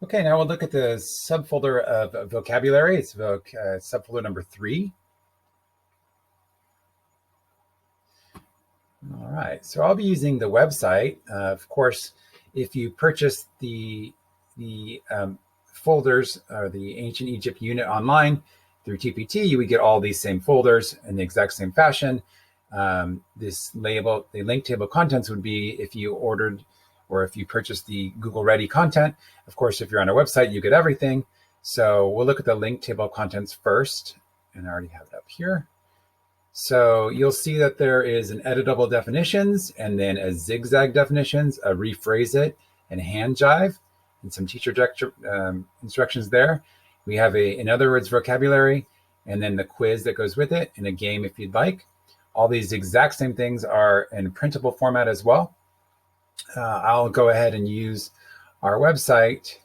Okay, now we'll look at the subfolder of vocabulary. It's subfolder number 3. All right, so I'll be using the website. Of course, if you purchase the folders or the Ancient Egypt unit online through TPT, you would get all these same folders in the exact same fashion. This label, the link table of contents would be if you ordered or if you purchased the Google Ready content. Of course, if you're on our website, you get everything. So we'll look at the link table of contents first, and I already have it up here. So you'll see that there is an editable definitions and then a zigzag definitions, a rephrase it, and a hand jive, and some teacher instructions there. We have a in other words vocabulary, and then the quiz that goes with it, and a game if you'd like. All these exact same things are in printable format as well. I'll go ahead and use our website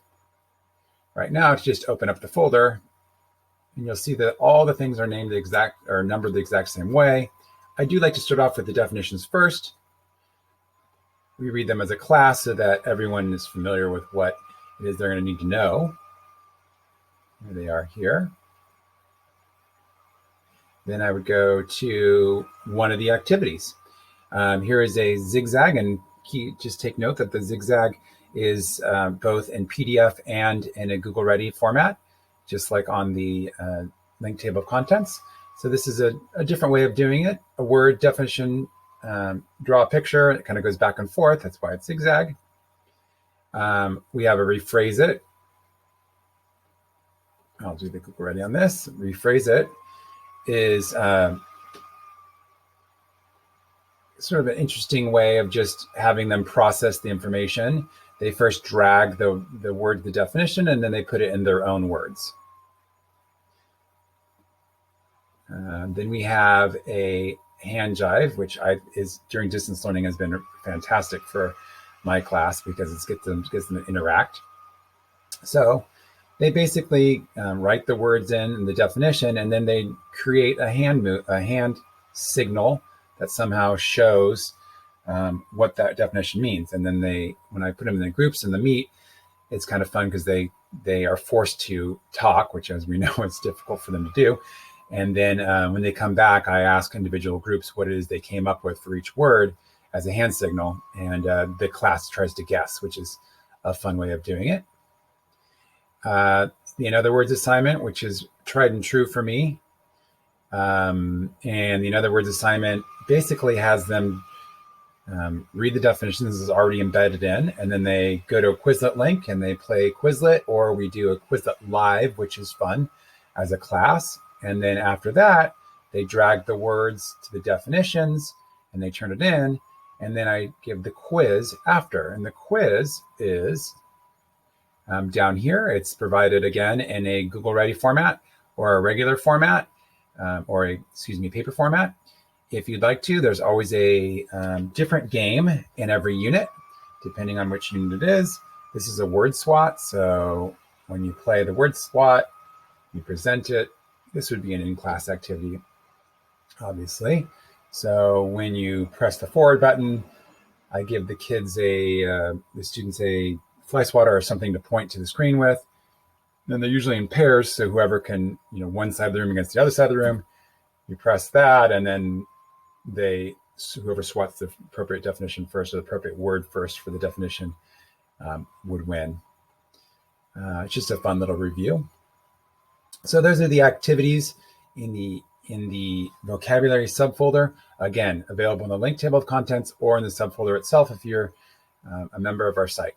right now to just open up the folder, and you'll see that all the things are named the exact or numbered the exact same way. I do like to start off with the definitions first. We read them as a class so that everyone is familiar with what it is they're going to need to know. Here they are here. Then I would go to one of the activities. Here is a zigzag, and just take note that the zigzag is both in PDF and in a Google Ready format, just like on the link table of contents. So this is a different way of doing it. A word definition, draw a picture, it kind of goes back and forth. That's why it's zigzag. We have a rephrase it. I'll do the Google Ready on this. Rephrase it is sort of an interesting way of just having them process the information. They first drag the word, the definition, and then they put it in their own words. Then we have a hand jive, which is during distance learning has been fantastic for my class because it gets them to interact. So they basically write the words in the definition, and then they create a hand signal that somehow shows what that definition means. And then when I put them in the groups in the meet, it's kind of fun because they are forced to talk, which, as we know, is difficult for them to do. And then when they come back, I ask individual groups what it is they came up with for each word as a hand signal, and the class tries to guess, which is a fun way of doing it. The in other words assignment, which is tried and true for me. And the in other words assignment basically has them read the definitions is already embedded in, and then they go to a Quizlet link and they play Quizlet, or we do a Quizlet live, which is fun as a class. And then after that, they drag the words to the definitions and they turn it in, and then I give the quiz after. And the quiz is down here. It's provided again in a Google Ready format or a regular format, paper format. If you'd like to, there's always a different game in every unit, depending on which unit it is. This is a word swat. So when you play the word swat, you present it. This would be an in-class activity, obviously. So when you press the forward button, I give the kids the students a fly swatter or something to point to the screen with. Then they're usually in pairs, so whoever can, one side of the room against the other side of the room, you press that, and then whoever swats the appropriate definition first, or the appropriate word first for the definition, would win. It's just a fun little review. So those are the activities in the vocabulary subfolder. Again, available in the link table of contents or in the subfolder itself if you're a member of our site.